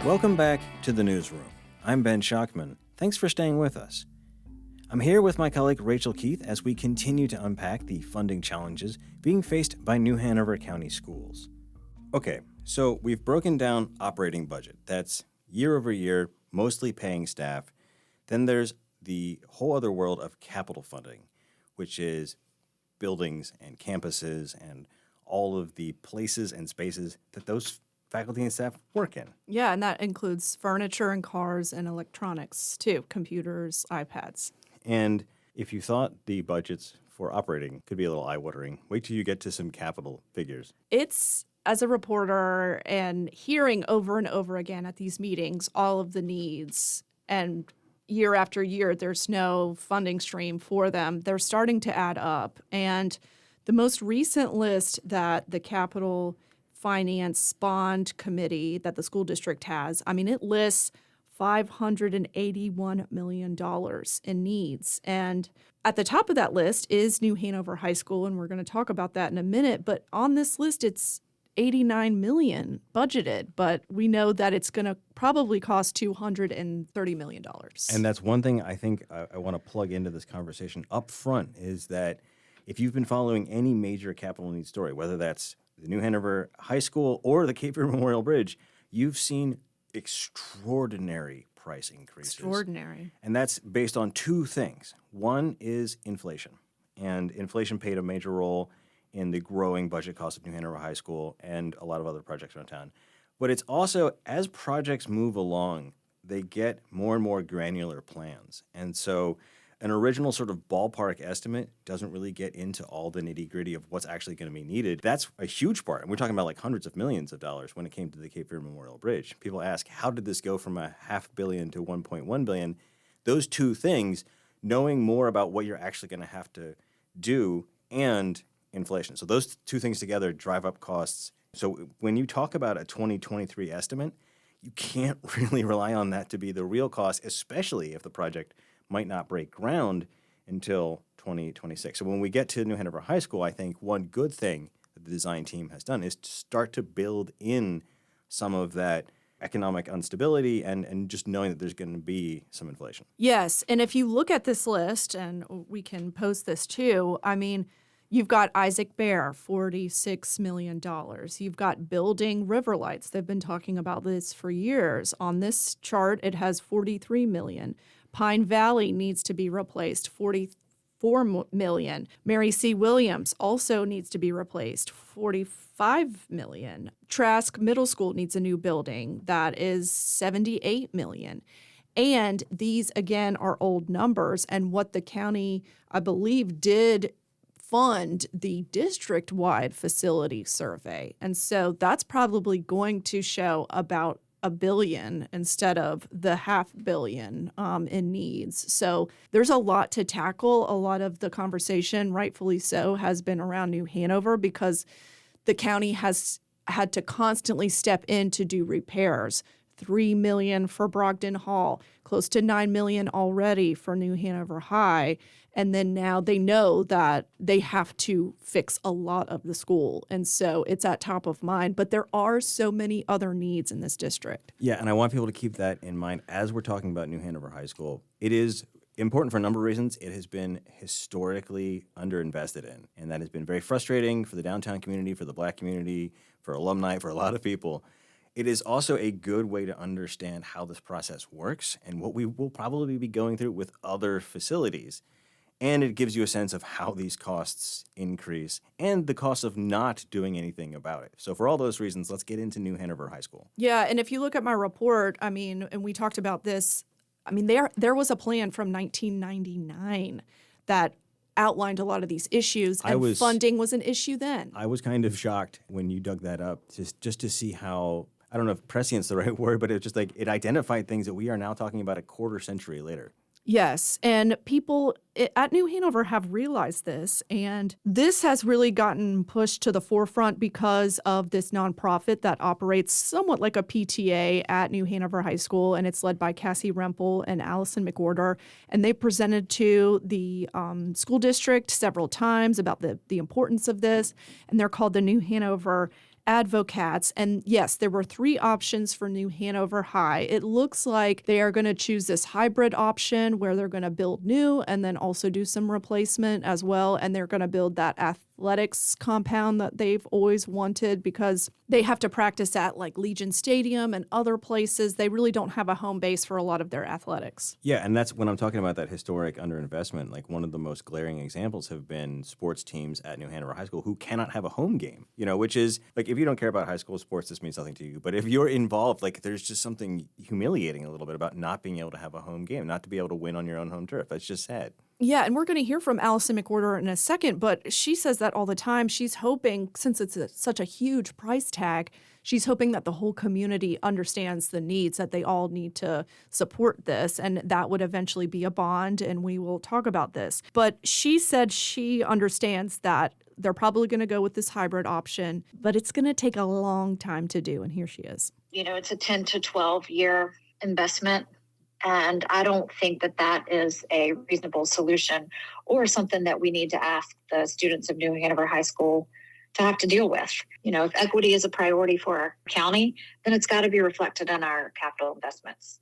Speaker 1: Welcome back to The Newsroom. I'm Ben Schachtman. Thanks for staying with us. I'm here with my colleague Rachel Keith as we continue to unpack the funding challenges being faced by New Hanover County Schools. Okay, so we've broken down operating budget. That's year over year, mostly paying staff. Then there's the whole other world of capital funding, which is buildings and campuses and all of the places and spaces that those faculty and staff work in.
Speaker 2: Yeah, and that includes furniture and cars and electronics too, computers, iPads.
Speaker 1: And if you thought the budgets for operating could be a little eye-watering, wait till you get to some capital figures.
Speaker 2: It's, as a reporter and hearing over and over again at these meetings, all of the needs, and year after year, there's no funding stream for them. They're starting to add up. And the most recent list that the Capital Finance Bond Committee that the school district has, I mean, it lists $581 million in needs. And at the top of that list is New Hanover High School, and we're going to talk about that in a minute. But on this list, it's $89 million budgeted, but we know that it's going to probably cost $230 million.
Speaker 1: And that's one thing I think I want to plug into this conversation up front is that if you've been following any major capital needs story, whether that's the New Hanover High School or the Cape Fear Memorial Bridge, you've seen extraordinary price increases.
Speaker 2: Extraordinary.
Speaker 1: And that's based on two things. One is inflation. And inflation played a major role in the growing budget cost of New Hanover High School and a lot of other projects around town. But it's also, as projects move along, they get more and more granular plans. And so an original sort of ballpark estimate doesn't really get into all the nitty-gritty of what's actually going to be needed. That's a huge part. And we're talking about like hundreds of millions of dollars when it came to the Cape Fear Memorial Bridge. People ask, how did this go from $500 million to $1.1 billion? Those two things, knowing more about what you're actually going to have to do and inflation. So those two things together drive up costs. So when you talk about a 2023 estimate, you can't really rely on that to be the real cost, especially if the project might not break ground until 2026. So when we get to New Hanover High School, I think one good thing that the design team has done is to start to build in some of that economic instability and just knowing that there's going to be some inflation.
Speaker 2: Yes, and if you look at this list, and we can post this too, I mean, you've got Isaac Bear, $46 million. You've got building river lights. They've been talking about this for years. On this chart, it has $43 million. Pine Valley needs to be replaced, $44 $44 million. Mary C. Williams also needs to be replaced, $45 million. Trask Middle School needs a new building. That is $78 million. And these, again, are old numbers. And what the county, I believe, did fund the district-wide facility survey. And so that's probably going to show about $1 billion instead of the $500 million in needs. So there's a lot to tackle. A lot of the conversation, rightfully so, has been around New Hanover because the county has had to constantly step in to do repairs. $3 million for Brogdon Hall, close to $9 million already for New Hanover High. And then now they know that they have to fix a lot of the school. And so it's at top of mind. But there are so many other needs in this district.
Speaker 1: Yeah, and I want people to keep that in mind as we're talking about New Hanover High School. It is important for a number of reasons. It has been historically underinvested in, and that has been very frustrating for the downtown community, for the Black community, for alumni, for a lot of people. It is also a good way to understand how this process works and what we will probably be going through with other facilities. And it gives you a sense of how these costs increase and the cost of not doing anything about it. So for all those reasons, let's get into New Hanover High School.
Speaker 2: Yeah, and if you look at my report, I mean, and we talked about this, I mean, there was a plan from 1999 that outlined a lot of these issues, and funding was an issue then.
Speaker 1: I was kind of shocked when you dug that up, just to see how, I don't know if prescient's the right word, but it was just like it identified things that we are now talking about a quarter century later.
Speaker 2: Yes, and people at New Hanover have realized this, and this has really gotten pushed to the forefront because of this nonprofit that operates somewhat like a PTA at New Hanover High School, and it's led by Cassie Rempel and Allison McWhorter, and they presented to the school district several times about the importance of this, and they're called the New Hanover Advocates. And yes, there were 3 options for New Hanover High. It looks like they are going to choose this hybrid option where they're going to build new and then also do some replacement as well. And they're going to build that athletics compound that they've always wanted because they have to practice at like Legion Stadium and other places. They really don't have a home base for a lot of their athletics.
Speaker 1: Yeah, and that's when I'm talking about that historic underinvestment. Like one of the most glaring examples have been sports teams at New Hanover High School who cannot have a home game, which is like if you don't care about high school sports, this means nothing to you. But if you're involved, like there's just something humiliating a little bit about not being able to have a home game, not to be able to win on your own home turf. That's just sad.
Speaker 2: Yeah, and we're going to hear from Allison McWhorter in a second, but she says that all the time. She's hoping, since it's such a huge price tag, she's hoping that the whole community understands the needs, that they all need to support this, and that would eventually be a bond, and we will talk about this. But she said she understands that they're probably going to go with this hybrid option, but it's going to take a long time to do, and here she is.
Speaker 9: It's a 10 to 12-year investment. And I don't think that is a reasonable solution or something that we need to ask the students of New Hanover High School to have to deal with. If equity is a priority for our county, then it's got to be reflected in our capital investments.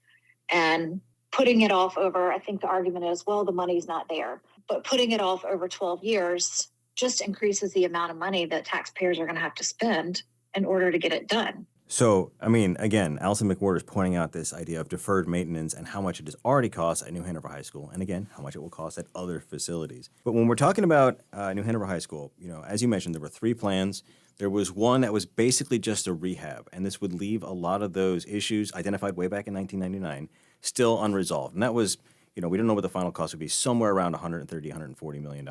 Speaker 9: And putting it off over, I think the argument is, well, the money's not there. But putting it off over 12 years just increases the amount of money that taxpayers are going to have to spend in order to get it done.
Speaker 1: So, I mean, again, Allison McWhorter is pointing out this idea of deferred maintenance and how much it has already cost at New Hanover High School, and again, how much it will cost at other facilities. But when we're talking about New Hanover High School, as you mentioned, there were 3 plans. There was one that was basically just a rehab, and this would leave a lot of those issues identified way back in 1999 still unresolved. And that was, we don't know what the final cost would be, somewhere around $130, $140 million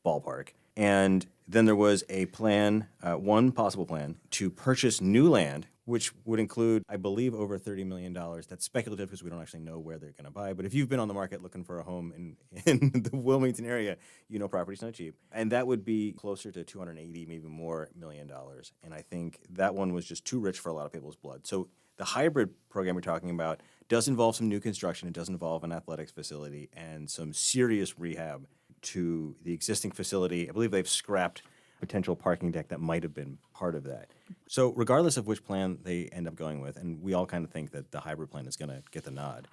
Speaker 1: ballpark. And then there was a plan, one possible plan, to purchase new land, which would include, I believe, over $30 million. That's speculative because we don't actually know where they're going to buy. But if you've been on the market looking for a home in the Wilmington area, property's not cheap. And that would be closer to $280, maybe more $million. And I think that one was just too rich for a lot of people's blood. So the hybrid program we're talking about does involve some new construction. It does involve an athletics facility and some serious rehab to the existing facility. I believe they've scrapped potential parking deck that might have been part of that. So regardless of which plan they end up going with, and we all kind of think that the hybrid plan is going to get the nod,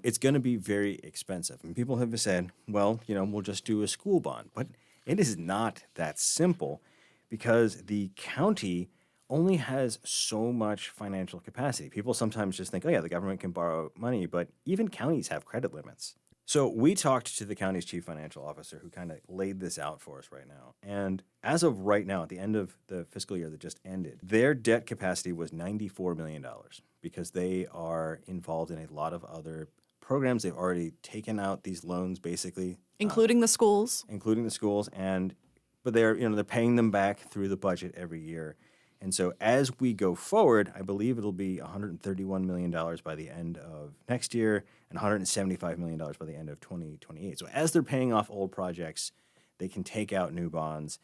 Speaker 1: it's going to be very expensive. And people have said, well, we'll just do a school bond. But it is not that simple because the county only has so much financial capacity. People sometimes just think, oh yeah, the government can borrow money, but even counties have credit limits. So we talked to the county's chief financial officer who kind of laid this out for us right now. And as of right now, at the end of the fiscal year that just ended, their debt capacity was $94 million because they are involved in a lot of other programs. They've already taken out these loans, basically.
Speaker 2: Including the schools.
Speaker 1: Including the schools. But they're paying them back through the budget every year. And so as we go forward, I believe it'll be $131 million by the end of next year and $175 million by the end of 2028. So as they're paying off old projects, they can take out new bonds.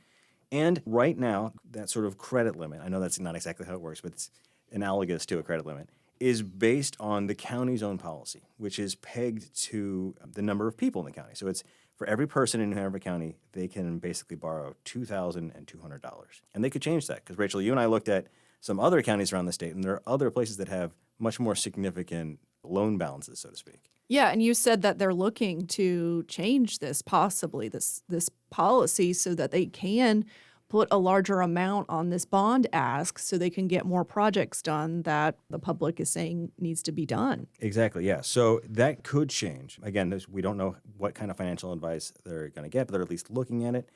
Speaker 1: And right now, that sort of credit limit, I know that's not exactly how it works, but it's analogous to a credit limit, is based on the county's own policy, which is pegged to the number of people in the county. So it's for every person in Hanover County, they can basically borrow $2,200. And they could change that because, Rachel, you and I looked at some other counties around the state, and there are other places that have much more significant loan balances, so to speak.
Speaker 2: Yeah, and you said that they're looking to change this, possibly, this policy so that they can put a larger amount on this bond ask so they can get more projects done that the public is saying needs to be done.
Speaker 1: Exactly, yeah. So that could change. Again, we don't know what kind of financial advice they're going to get, but they're at least looking at it.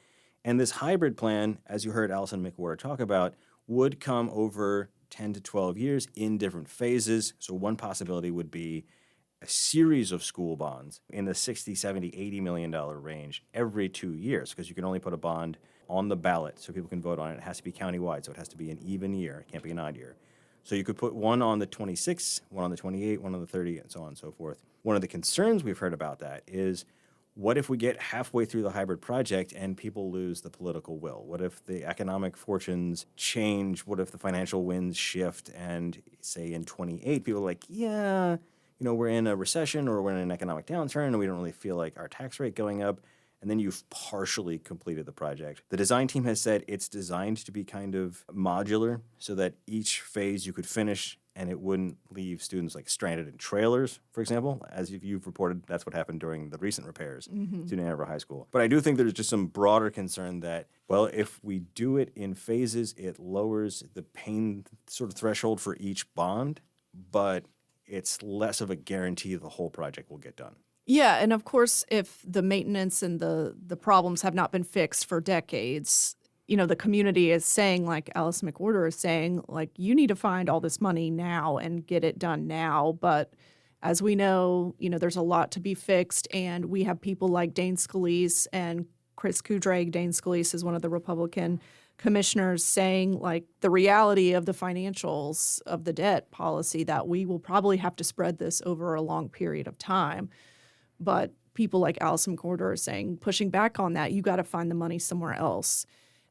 Speaker 1: And this hybrid plan, as you heard Allison McWhorter talk about, would come over 10 to 12 years in different phases. So one possibility would be a series of school bonds in the $60, $70, $80 million range every 2 years, because you can only put a bond on the ballot so people can vote on it. It has to be countywide, so it has to be an even year. It can't be an odd year. So you could put one on the 26, one on the 28, one on the 30, and so on and so forth. One of the concerns we've heard about that is, what if we get halfway through the hybrid project and people lose the political will? What if the economic fortunes change? What if the financial winds shift and, say, in 28, people are like, yeah, we're in a recession or we're in an economic downturn and we don't really feel like our tax rate going up. And then you've partially completed the project. The design team has said it's designed to be kind of modular so that each phase you could finish and it wouldn't leave students like stranded in trailers, for example. As you've reported, that's what happened during the recent repairs to Hanover High School. But I do think there's just some broader concern that, well, if we do it in phases, it lowers the pain sort of threshold for each bond, but it's less of a guarantee the whole project will get done.
Speaker 2: Yeah, and of course, if the maintenance and the problems have not been fixed for decades, the community is saying, like Alice McWhorter is saying, like, you need to find all this money now and get it done now. But as we know, there's a lot to be fixed, and we have people like Dane Scalise and Chris Kudrag. Dane Scalise is one of the Republican commissioners saying, like, the reality of the financials of the debt policy, that we will probably have to spread this over a long period of time. But people like Alice McWhorter are saying, pushing back on that, you got to find the money somewhere else.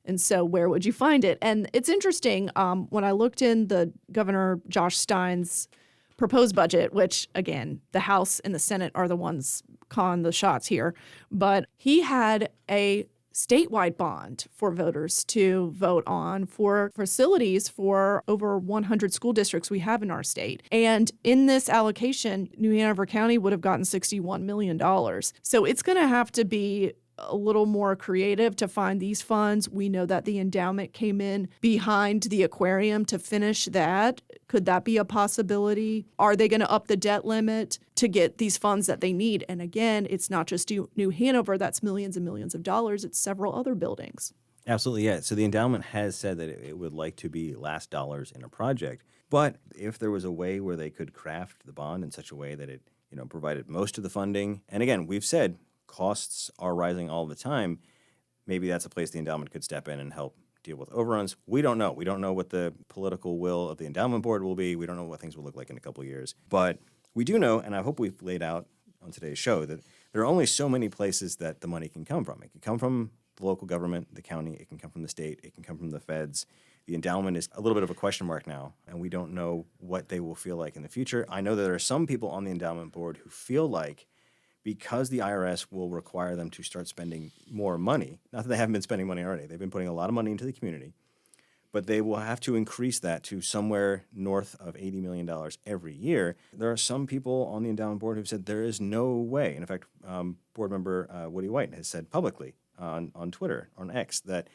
Speaker 2: And so where would you find it? And it's interesting, when I looked in the Governor Josh Stein's proposed budget, which, again, the House and the Senate are the ones calling the shots here, but he had a statewide bond for voters to vote on for facilities for over 100 school districts we have in our state. And in this allocation, New Hanover County would have gotten $61 million. So it's going to have to be a little more creative to find these funds. We know that the endowment came in behind the aquarium to finish that. Could that be a possibility? Are they going to up the debt limit to get these funds that they need? And again, it's not just New Hanover, that's millions and millions of dollars. It's several other buildings.
Speaker 1: Absolutely, yeah. So the endowment has said that it would like to be last dollars in a project. But if there was a way where they could craft the bond in such a way that it, provided most of the funding, and again, we've said costs are rising all the time, maybe that's a place the endowment could step in and help deal with overruns. We don't know. We don't know what the political will of the endowment board will be. We don't know what things will look like in a couple of years. But we do know, and I hope we've laid out on today's show, that there are only so many places that the money can come from. It can come from the local government, the county. It can come from the state. It can come from the feds. The endowment is a little bit of a question mark now, and we don't know what they will feel like in the future. I know that there are some people on the endowment board who feel like, because the IRS will require them to start spending more money, not that they haven't been spending money already, they've been putting a lot of money into the community, but they will have to increase that to somewhere north of $80 million every year. There are some people on the endowment board who've said there is no way, and in fact, board member Woody White has said publicly on Twitter, on X, that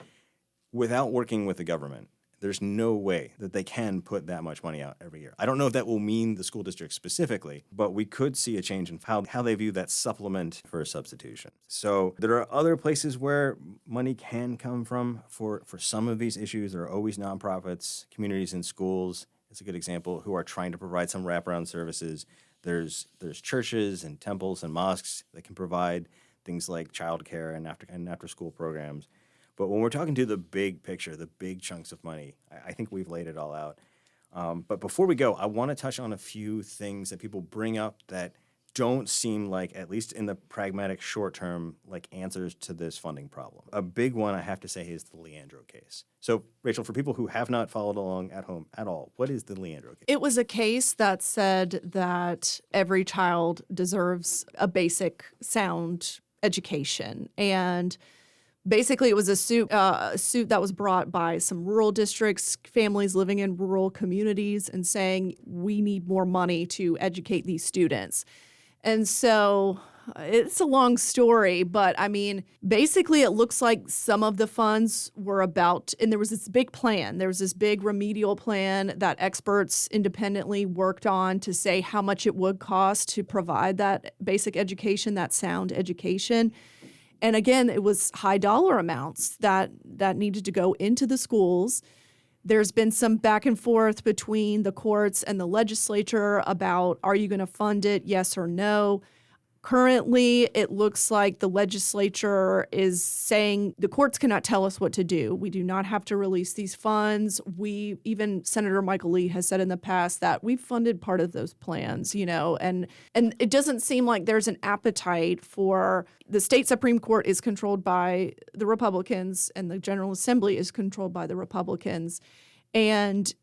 Speaker 1: without working with the government, There's no way that they can put that much money out every year. I don't know if that will mean the school district specifically, but we could see a change in how they view that supplement for a substitution. So there are other places where money can come from for some of these issues. There are always nonprofits, communities and schools. It's a good example, who are trying to provide some wraparound services. There's churches and temples and mosques that can provide things like childcare and after school programs. But when we're talking to the big picture, the big chunks of money, I think we've laid it all out. But before we go, I want to touch on a few things that people bring up that don't seem like, at least in the pragmatic short term, like answers to this funding problem. A big one, I have to say, is the Leandro case. So, Rachel, for people who have not followed along at home at all, what is the Leandro case?
Speaker 2: It was a case that said that every child deserves a basic sound education. And basically, it was a suit that was brought by some rural districts, families living in rural communities, and saying, we need more money to educate these students. And so it's a long story, but I mean, basically, it looks like some of the funds were about, and there was this big plan. There was this big remedial plan that experts independently worked on to say how much it would cost to provide that basic education, that sound education. And again, it was high dollar amounts that needed to go into the schools. There's been some back and forth between the courts and the legislature about, are you going to fund it, yes or no? Currently, it looks like the legislature is saying the courts cannot tell us what to do. We do not have to release these funds. Even Senator Michael Lee has said in the past that we've funded part of those plans, and it doesn't seem like there's an appetite for the state Supreme Court is controlled by the Republicans and the General Assembly is controlled by the Republicans. And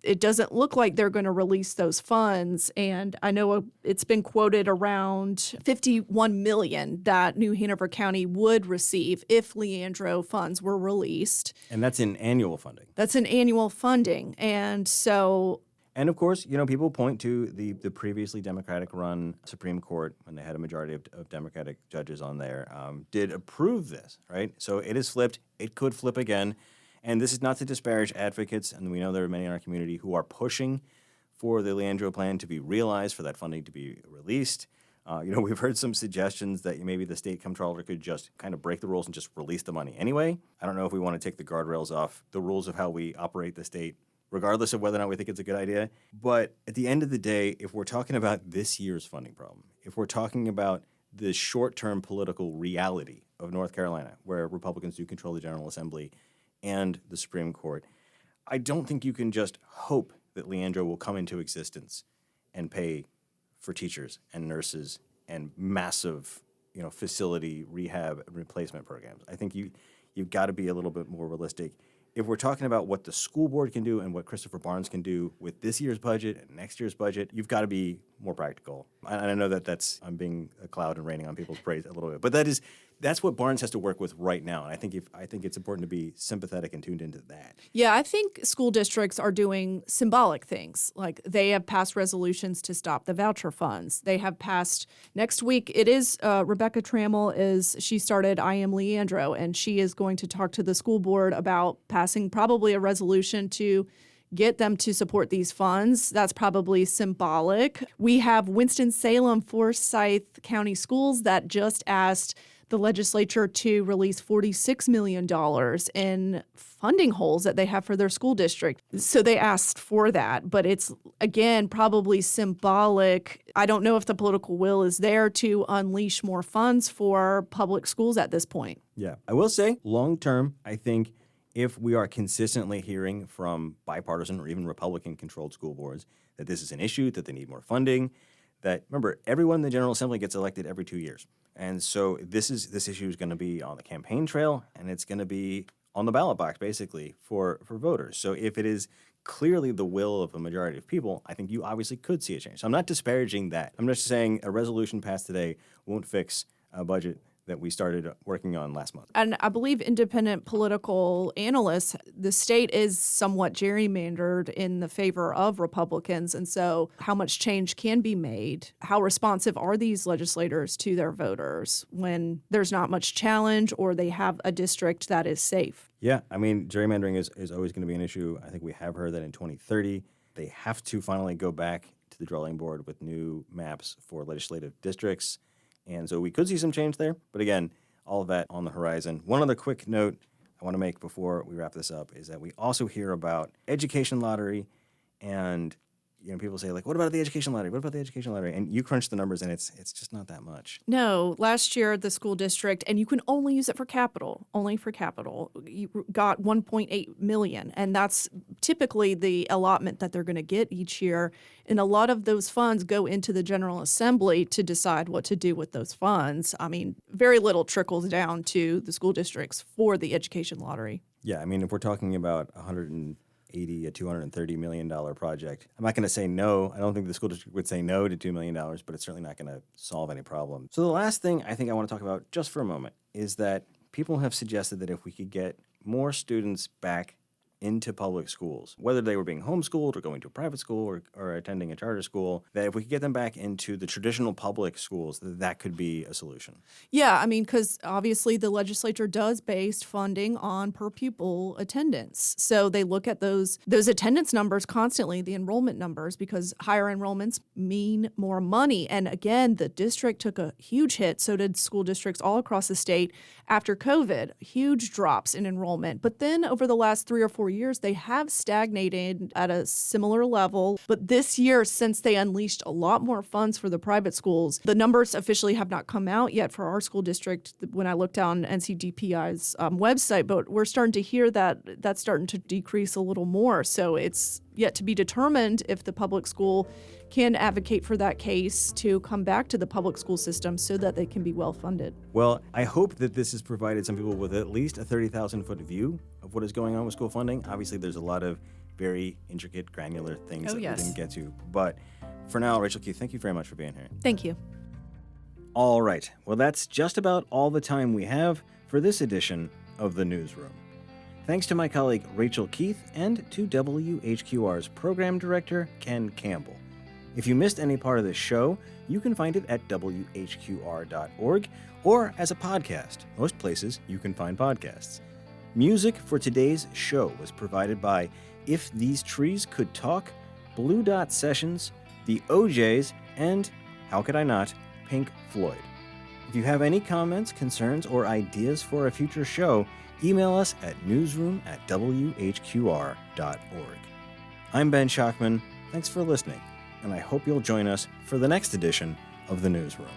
Speaker 2: it doesn't look like they're going to release those funds. And I know it's been quoted around $51 million that New Hanover County would receive if Leandro funds were released.
Speaker 1: And that's in annual funding.
Speaker 2: That's in annual funding. And so...
Speaker 1: And of course, people point to the previously Democratic-run Supreme Court, when they had a majority of Democratic judges on there, did approve this, right? So it has flipped. It could flip again. And this is not to disparage advocates, and we know there are many in our community who are pushing for the Leandro plan to be realized, for that funding to be released. We've heard some suggestions that maybe the state comptroller could just kind of break the rules and just release the money anyway. I don't know if we want to take the guardrails off the rules of how we operate the state, regardless of whether or not we think it's a good idea. But at the end of the day, if we're talking about this year's funding problem, if we're talking about the short-term political reality of North Carolina, where Republicans do control the General Assembly and the Supreme Court, I don't think you can just hope that Leandro will come into existence and pay for teachers and nurses and massive, facility rehab and replacement programs. I think you've got to be a little bit more realistic. If we're talking about what the school board can do and what Christopher Barnes can do with this year's budget and next year's budget, you've got to be more practical. And I know I'm being a cloud and raining on people's praise a little bit, but that's what Barnes has to work with right now. And I think it's important to be sympathetic and tuned into that.
Speaker 2: Yeah, I think school districts are doing symbolic things. Like they have passed resolutions to stop the voucher funds. They have passed next week. It is Rebecca Trammell she started I Am Leandro, and she is going to talk to the school board about passing probably a resolution to get them to support these funds. That's probably symbolic. We have Winston-Salem, Forsyth County Schools that just asked the legislature to release $46 million in funding holes that they have for their school district. So they asked for that, but it's, again, probably symbolic. I don't know if the political will is there to unleash more funds for public schools at this point.
Speaker 1: Yeah, I will say, long term, I think if we are consistently hearing from bipartisan or even Republican-controlled school boards that this is an issue, that they need more funding, that, remember, everyone in the General Assembly gets elected every 2 years. And so this issue is going to be on the campaign trail, and it's going to be on the ballot box, basically, for voters. So if it is clearly the will of a majority of people, I think you obviously could see a change. So I'm not disparaging that. I'm just saying a resolution passed today won't fix a budget that we started working on last month.
Speaker 2: And I believe independent political analysts, the state is somewhat gerrymandered in the favor of Republicans. And so how much change can be made? How responsive are these legislators to their voters when there's not much challenge or they have a district that is safe?
Speaker 1: Yeah, I mean, gerrymandering is always going to be an issue. I think we have heard that in 2030, they have to finally go back to the drawing board with new maps for legislative districts. And so we could see some change there. But again, all of that on the horizon. One other quick note I want to make before we wrap this up is that we also hear about education lottery, and people say, like, what about the education lottery? What about the education lottery? And you crunch the numbers, and it's just not that much.
Speaker 2: No, last year the school district, and you can only use it for capital, you got $1.8 million, and that's typically the allotment that they're going to get each year. And a lot of those funds go into the General Assembly to decide what to do with those funds. I mean, very little trickles down to the school districts for the education lottery.
Speaker 1: Yeah, I mean, if we're talking about a $230 million project. I'm not going to say no. I don't think the school district would say no to $2 million, but it's certainly not going to solve any problem. So the last thing I think I want to talk about just for a moment is that people have suggested that if we could get more students back into public schools, whether they were being homeschooled or going to a private school or attending a charter school, that if we could get them back into the traditional public schools, that could be a solution.
Speaker 2: Yeah, I mean, because obviously the legislature does base funding on per pupil attendance. So they look at those attendance numbers constantly, the enrollment numbers, because higher enrollments mean more money. And again, the district took a huge hit. So did school districts all across the state after COVID, huge drops in enrollment. But then over the last 3 or 4 years, they have stagnated at a similar level. But this year, since they unleashed a lot more funds for the private schools, the numbers officially have not come out yet for our school district when I looked on NCDPI's website. But we're starting to hear that that's starting to decrease a little more. So it's yet to be determined if the public school can advocate for that case to come back to the public school system so that they can be well funded.
Speaker 1: Well, I hope that this has provided some people with at least a 30,000-foot view of what is going on with school funding. Obviously, there's a lot of very intricate, granular things we didn't get to. But for now, Rachel Keith, thank you very much for being here.
Speaker 2: Thank you.
Speaker 1: All right. Well, that's just about all the time we have for this edition of The Newsroom. Thanks to my colleague Rachel Keith and to WHQR's program director, Ken Campbell. If you missed any part of this show, you can find it at WHQR.org or as a podcast. Most places you can find podcasts. Music for today's show was provided by If These Trees Could Talk, Blue Dot Sessions, The OJs, and, how could I not, Pink Floyd. If you have any comments, concerns, or ideas for a future show, email us at newsroom@WHQR.org. I'm Ben Schachtman. Thanks for listening, and I hope you'll join us for the next edition of The Newsroom.